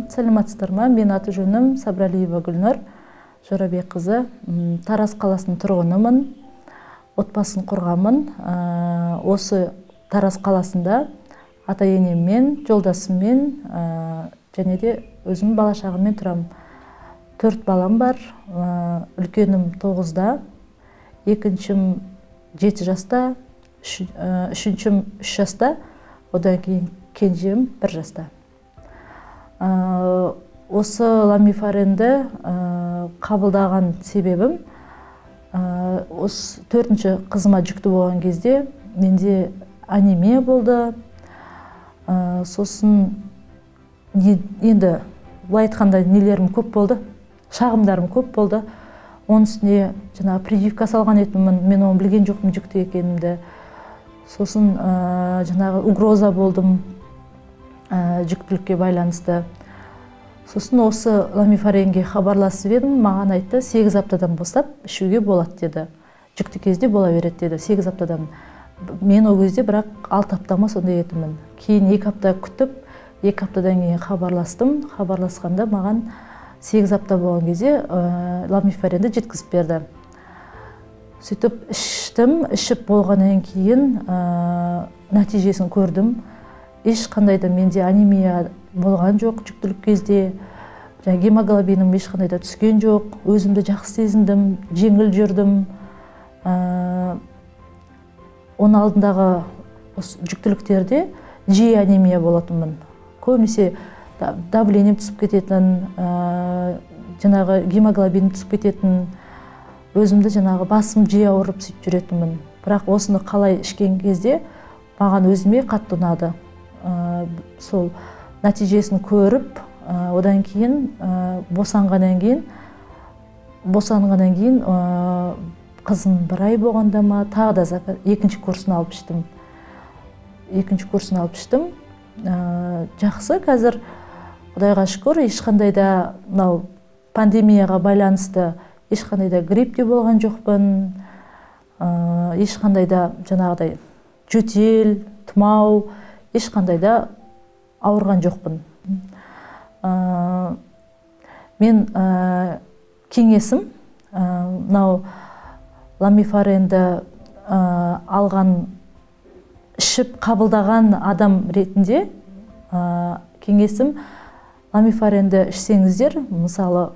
Саламатсыздар ма? Мен аты жөнім Сабралиева Гүлнұр Жорабек қызы. Тараз қаласының тұрғынымын. Отбасын құрғанмын. Осы Тараз қаласында ата-енеммен, жолдасыммен, және де өзім бала-шағаммен тұрамын. 4 балам бар. Үлкенім 9-да, екіншім 7 жаста, үшіншім 3 жаста, одан кейін кенжем 1 жаста. Осы ламифаренді қабылдаған себебім, осы 4-ші қызыма жүкті болған кезде менде анемия болды. Сосын енді былай айтқанда нелерім көп болды, шағымдарым көп болды. Оның үстіне жаңағы прививка салған едім, мен оны білген жоқпын жүкті екенімді. Сосын жаңағы угроза болдым жүктілікке байланысты. Сосын осы ламифаренге хабарласып едім, маған айтты, 8 аптадан бастап ішуге болады деді. Жүкті кезде бола береді деді, 8 аптадан. Мен ол кезде бірақ 6 аптама сондай едімін. Кейін 2 апта күтіп, 2 аптадан кейін хабарластым. Хабарласқанда маған 8 апта болған кезде ламифаренді жеткізіп берді. Сөйтіп іштім, ішіп болғаннан кейін нәтижесін көрдім. Ешқандай да менде анемия болған жоқ жүктілік кезде. Гемоглобинім ешқандай да түскен жоқ. Өзімді жақсы сезіндім, жеңіл жүрдім. Оның алдындағы жүктіліктерде жиі анемия болатынмын. Көбінесе давлением түсіп кететін, жаңағы гемоглобин түсіп кететін, өзімді жаңағы басым жиі ауырып сөйтіп жүретінмін. Бірақ осыны қалай ішкен кезде маған өзіме қатты ұнады. Сол нәтижесін көріп, одан кейін босанғаннан кейін қызым 1 ай болғанда ма, тағы да екінші курсын алып іштім. Жақсы, қазір Құдайға шүкір, ешқандай да пандемияға байланысты ешқандай да грипп те болған жоқпын. Ешқандай да жаңағыдай жөтел, тұмау, ешқандай да ауырған жоқпын. Мен кеңесім, ламифаренді алған, ішіп қабылдаған адам ретінде кеңесім, ламифаренді ішсеңіздер, мысалы,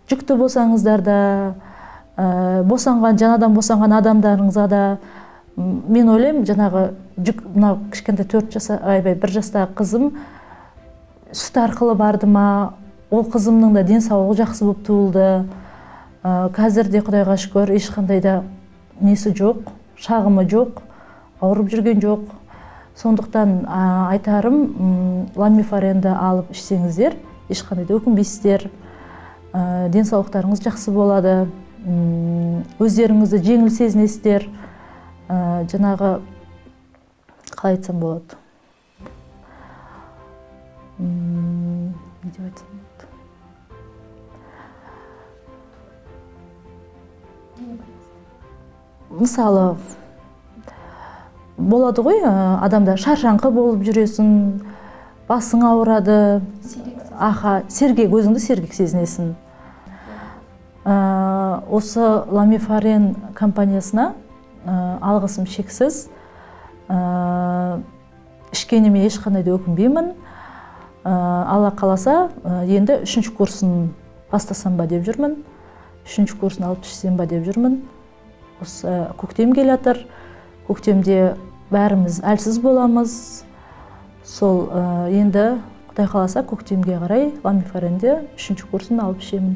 жүкті болсаңыздар да, жаңадан босанған адамдарыңызға да, мен ойлаймын, жаңағы кішкентай 1 жастағы қызым сүт арқылы барды ма, ол қызымның да денсаулығы жақсы болып туылды. Қазірде Құдайға шүкір, ешқандай да несі жоқ, шағымы жоқ, ауырып жүрген жоқ. Сондықтан айтарым, ламифаренді алып ішсеңіздер, ешқандай да өкінбейсіздер, денсаулықтарыңыз жақсы болады, өздеріңізді жеңіл сезінесіздер. Жаңағы қалай айтсам болады? Не деп айтсам болады? Мысалы, болады ғой, адамда шаршаңқы болып жүресің, басың ауырады, сергек, өзіңді сергек сезінесің. Осы ламифарен компаниясына алғысым шексіз. Ішкеніме ешқандай да өкінбеймін. Алла қаласа, енді 3-ші курсын бастасам ба деп жүрмін. 3-ші курсын алып ішсем ба деп жүрмін. Осы көктем келатыр. Көктемде бәріміз әлсіз боламыз. Сол енді Құдай қаласа көктемге қарай ламифаренде 3-ші курсын алып ішемін.